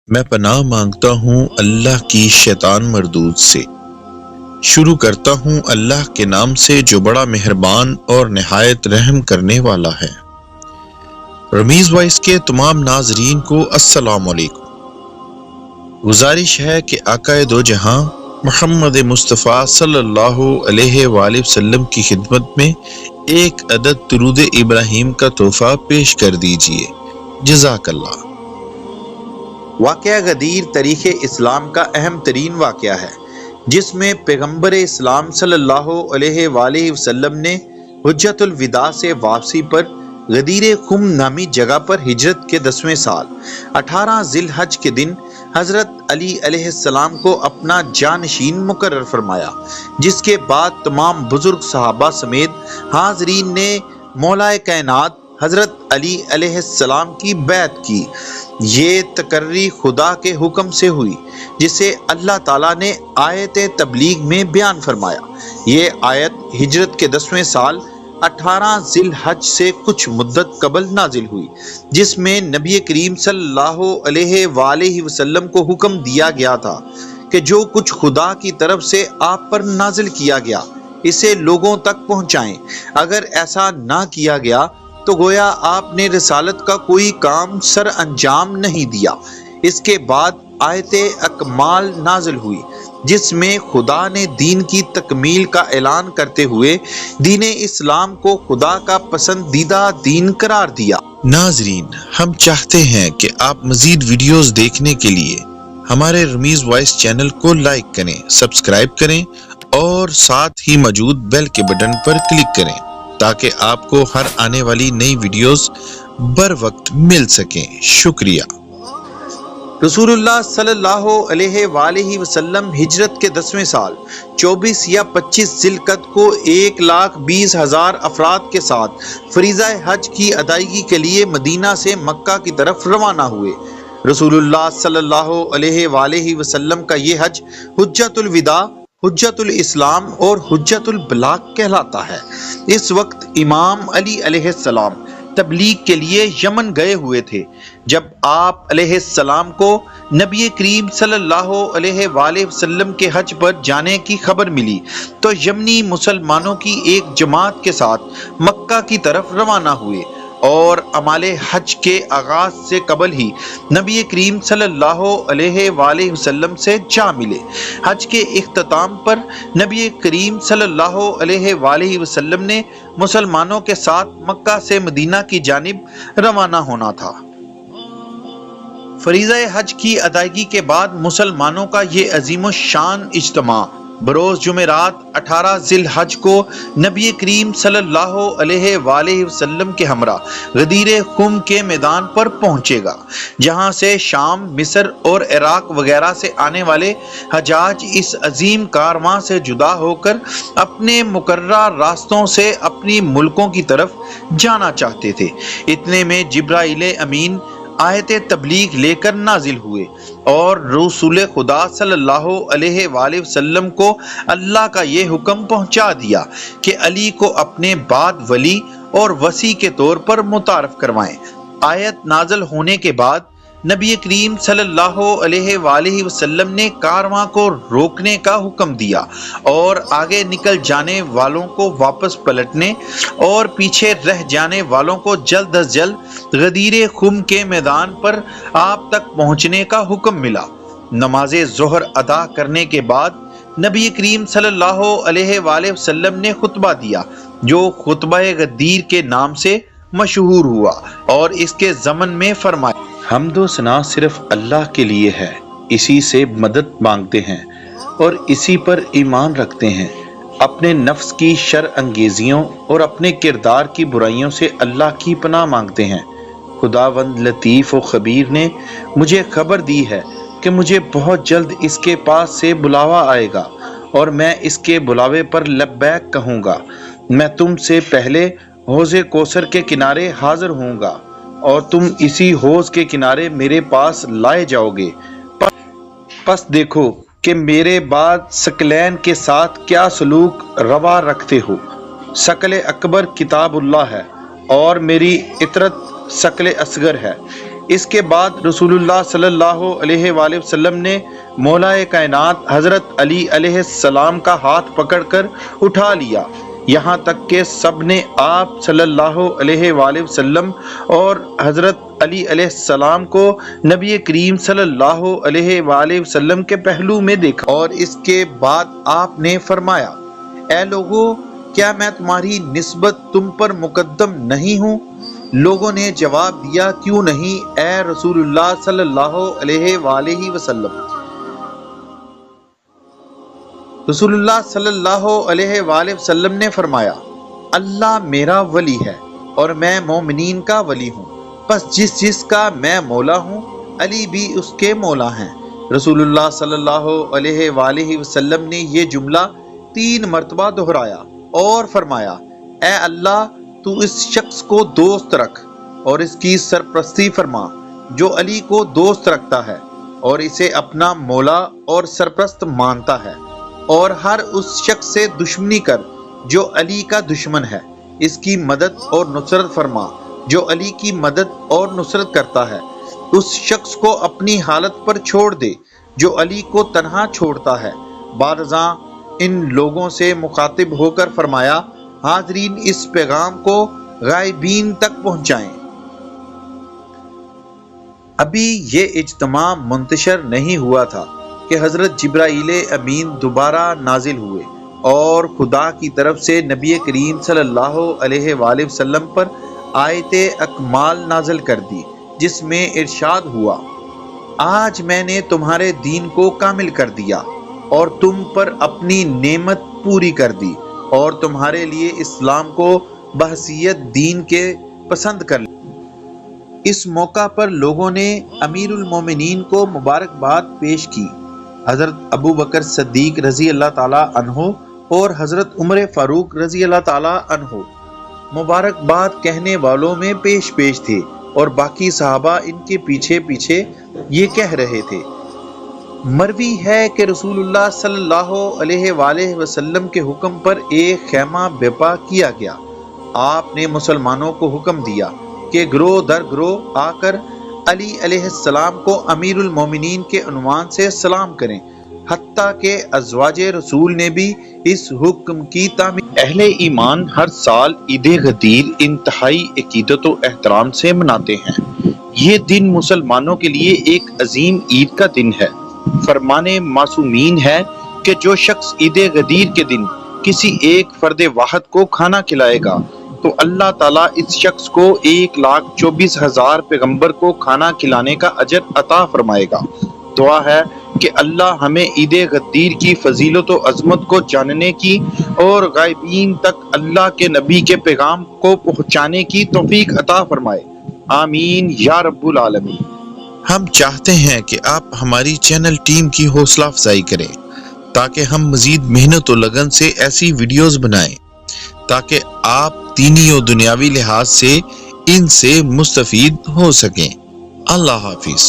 میں پناہ مانگتا ہوں اللہ کی شیطان مردود سے۔ شروع کرتا ہوں اللہ کے نام سے جو بڑا مہربان اور نہایت رحم کرنے والا ہے۔ رمیز وائس کے تمام ناظرین کو السلام علیکم۔ گزارش ہے کہ آقا دو جہاں محمد مصطفیٰ صلی اللہ علیہ وآلہ وسلم کی خدمت میں ایک عدد درود ابراہیم کا تحفہ پیش کر دیجئے۔ جزاک اللہ۔ واقعہ غدیر تاریخ اسلام کا اہم ترین واقعہ ہے، جس میں پیغمبر اسلام صلی اللہ علیہ وآلہ وسلم نے حجۃ الوداع سے واپسی پر غدیر خم نامی جگہ پر ہجرت کے 10ویں سال 18 ذی الحج کے دن حضرت علی علیہ السلام کو اپنا جانشین مقرر فرمایا، جس کے بعد تمام بزرگ صحابہ سمیت حاضرین نے مولا کائنات حضرت علی علیہ السلام کی بیعت کی۔ یہ تقرری خدا کے حکم سے ہوئی، جسے اللہ تعالیٰ نے آیت تبلیغ میں بیان فرمایا۔ یہ آیت ہجرت کے 10ویں سال 18 ذی الحج سے کچھ مدت قبل نازل ہوئی، جس میں نبی کریم صلی اللہ علیہ وآلہ وسلم کو حکم دیا گیا تھا کہ جو کچھ خدا کی طرف سے آپ پر نازل کیا گیا اسے لوگوں تک پہنچائیں۔ اگر ایسا نہ کیا گیا تو گویا آپ نے رسالت کا کوئی کام سر انجام نہیں دیا۔ اس کے بعد آیت اکمال نازل ہوئی، جس میں خدا نے دین کی تکمیل کا اعلان کرتے ہوئے دین اسلام کو خدا کا پسندیدہ دین قرار دیا۔ ناظرین، ہم چاہتے ہیں کہ آپ مزید ویڈیوز دیکھنے کے لیے ہمارے رمیز وائس چینل کو لائک کریں، سبسکرائب کریں اور ساتھ ہی موجود بیل کے بٹن پر کلک کریں تاکہ آپ کو ہر آنے والی نئی ویڈیوز بر وقت مل سکیں۔ شکریہ۔ رسول اللہ صلی اللہ علیہ وآلہ وسلم ہجرت کے 10ویں سال 24 یا 25 ذی القعدہ کو 1,20,000 افراد کے ساتھ فریضہ حج کی ادائیگی کے لیے مدینہ سے مکہ کی طرف روانہ ہوئے۔ رسول اللہ صلی اللہ علیہ وآلہ وسلم کا یہ حج حجۃ الوداع، حجۃ الاسلام اور حجۃ البلاغ کہلاتا ہے۔ اس وقت امام علی علیہ السلام تبلیغ کے لیے یمن گئے ہوئے تھے۔ جب آپ علیہ السلام کو نبی کریم صلی اللہ علیہ وآلہ وسلم کے حج پر جانے کی خبر ملی تو یمنی مسلمانوں کی ایک جماعت کے ساتھ مکہ کی طرف روانہ ہوئے اور اعمال حج کے آغاز سے قبل ہی نبی کریم صلی اللہ علیہ وآلہ وسلم سے جا ملے۔ حج کے اختتام پر نبی کریم صلی اللہ علیہ وآلہ وسلم نے مسلمانوں کے ساتھ مکہ سے مدینہ کی جانب روانہ ہونا تھا۔ فریضہ حج کی ادائیگی کے بعد مسلمانوں کا یہ عظیم الشان اجتماع بروز جمعرات 18 ذی الحج کو نبی کریم صلی اللہ علیہ وآلہ وسلم کے ہمراہ غدیر خم کے میدان پر پہنچے گا، جہاں سے شام، مصر اور عراق وغیرہ سے آنے والے حجاج اس عظیم کارواں سے جدا ہو کر اپنے مقررہ راستوں سے اپنی ملکوں کی طرف جانا چاہتے تھے۔ اتنے میں جبرائیل امین آیت تبلیغ لے کر نازل ہوئے اور رسول خدا صلی اللہ علیہ وآلہ وسلم کو اللہ کا یہ حکم پہنچا دیا کہ علی کو اپنے بعد ولی اور وصی کے طور پر متعارف کروائیں۔ آیت نازل ہونے کے بعد نبی کریم صلی اللہ علیہ وآلہ وسلم نے کارواں کو روکنے کا حکم دیا اور آگے نکل جانے والوں کو واپس پلٹنے اور پیچھے رہ جانے والوں کو جلد از جلد غدیر خم کے میدان پر آپ تک پہنچنے کا حکم ملا۔ نماز ظہر ادا کرنے کے بعد نبی کریم صلی اللہ علیہ وآلہ وسلم نے خطبہ دیا، جو خطبہ غدیر کے نام سے مشہور ہوا، اور اس کے ضمن میں فرمایا: حمد و ثنا صرف اللہ کے لیے ہے، اسی سے مدد مانگتے ہیں اور اسی پر ایمان رکھتے ہیں۔ اپنے نفس کی شر انگیزیوں اور اپنے کردار کی برائیوں سے اللہ کی پناہ مانگتے ہیں۔ خداوند لطیف و خبیر نے مجھے خبر دی ہے کہ مجھے بہت جلد اس کے پاس سے بلاوا آئے گا اور میں اس کے بلاوے پر لبیک کہوں گا۔ میں تم سے پہلے حوض کوثر کے کنارے حاضر ہوں گا اور تم اسی حوض کے کنارے میرے پاس لائے جاؤ گے۔ پس دیکھو کہ میرے بعد ثقلین کے ساتھ کیا سلوک روا رکھتے ہو۔ ثقل اکبر کتاب اللہ ہے اور میری اطرت ثقل اصغر ہے۔ اس کے بعد رسول اللہ صلی اللہ علیہ وآلہ وسلم نے مولا کائنات حضرت علی علیہ السلام کا ہاتھ پکڑ کر اٹھا لیا، یہاں تک کہ سب نے آپ صلی اللہ علیہ وآلہ وسلم اور حضرت علی علیہ السلام کو نبی کریم صلی اللہ علیہ وآلہ وسلم کے پہلو میں دیکھا، اور اس کے بعد آپ نے فرمایا، اے لوگو، کیا میں تمہاری نسبت تم پر مقدم نہیں ہوں؟ لوگوں نے جواب دیا، کیوں نہیں اے رسول اللہ صلی اللہ علیہ وآلہ وسلم۔ رسول اللہ صلی اللہ علیہ وآلہ وسلم نے فرمایا، اللہ میرا ولی ہے اور میں مومنین کا ولی ہوں، بس جس کا میں مولا ہوں، علی بھی اس کے مولا ہیں۔ رسول اللہ صلی اللہ علیہ وآلہ وسلم نے یہ جملہ 3 مرتبہ دہرایا اور فرمایا، اے اللہ، تو اس شخص کو دوست رکھ اور اس کی سرپرستی فرما جو علی کو دوست رکھتا ہے اور اسے اپنا مولا اور سرپرست مانتا ہے، اور ہر اس شخص سے دشمنی کر جو علی کا دشمن ہے، اس کی مدد اور نصرت فرما جو علی کی مدد اور نصرت کرتا ہے، اس شخص کو اپنی حالت پر چھوڑ دے جو علی کو تنہا چھوڑتا ہے۔ بعد ازاں ان لوگوں سے مخاطب ہو کر فرمایا، حاضرین اس پیغام کو غائبین تک پہنچائیں۔ ابھی یہ اجتماع منتشر نہیں ہوا تھا کہ حضرت جبرائیل امین دوبارہ نازل ہوئے اور خدا کی طرف سے نبی کریم صلی اللہ علیہ وآلہ وسلم پر آیت اکمال نازل کر دی، جس میں ارشاد ہوا، آج میں نے تمہارے دین کو کامل کر دیا اور تم پر اپنی نعمت پوری کر دی اور تمہارے لیے اسلام کو بحیثیت دین کے پسند کر لیا۔ اس موقع پر لوگوں نے امیر المومنین کو مبارکباد پیش کی۔ حضرت ابو بکر صدیق رضی اللہ تعالی عنہ اور حضرت عمر فاروق رضی اللہ تعالی عنہ مبارکباد کہنے والوں میں پیش تھے، اور باقی صحابہ ان کے پیچھے پیچھے یہ کہہ رہے تھے۔ مروی ہے کہ رسول اللہ صلی اللہ علیہ وآلہ وسلم کے حکم پر ایک خیمہ برپا کیا گیا۔ آپ نے مسلمانوں کو حکم دیا کہ گروہ در گروہ آ کر علی علیہ السلام کو امیر المومنین کے عنوان سے سلام کریں، حتیٰ کہ ازواج رسول نے بھی اس حکم کی تعمیل۔ اہل ایمان ہر سال عید غدیر انتہائی عقیدت و احترام سے مناتے ہیں۔ یہ دن مسلمانوں کے لیے ایک عظیم عید کا دن ہے۔ فرمان معصومین ہے کہ جو شخص عید غدیر کے دن کسی ایک فرد واحد کو کھانا کھلائے گا تو اللہ تعالیٰ اس شخص کو 1,24,000 پیغمبر کو کھانا کھلانے کا اجر عطا فرمائے گا۔ دعا ہے کہ اللہ ہمیں عید غدیر کی فضیلت و عظمت کو جاننے کی اور غائبین تک اللہ کے نبی کے پیغام کو پہنچانے کی توفیق عطا فرمائے، آمین یا رب العالمین۔ ہم چاہتے ہیں کہ آپ ہماری چینل ٹیم کی حوصلہ افزائی کریں تاکہ ہم مزید محنت و لگن سے ایسی ویڈیوز بنائیں تاکہ آپ دینی و دنیاوی لحاظ سے ان سے مستفید ہو سکیں۔ اللہ حافظ۔